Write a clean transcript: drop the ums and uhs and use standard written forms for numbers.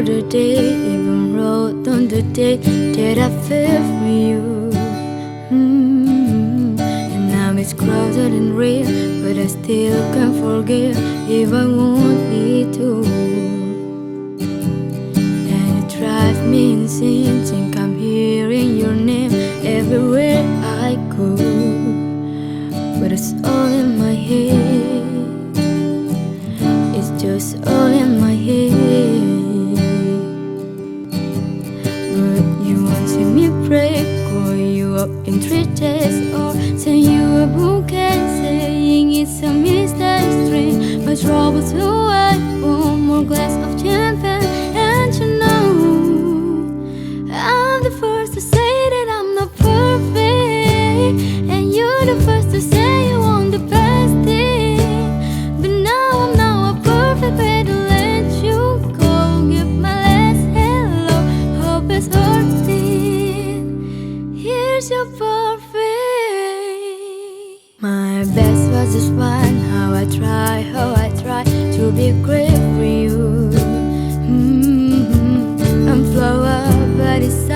the day, even wrote on the day that I fell for you. And now it's closer than real, but I still can't forget if I want me to. And it drives me insane, think I'm hearing your name everywhere I go, but it's all in my head. It's just all in my head. But you won't see me pray, call you up in 3 days, or send you a bouquet saying it's a mistake string. My troubles away, one more glass of champagne. And you know I'm the first to say that I'm not perfect, and you're the first to say you want the best thing. But now I'm not a perfect way to let you go. Give my last hello, hope it's hurting. Here's your perfect. My best was just fine. How I try to be great for you. I'm flower, but it's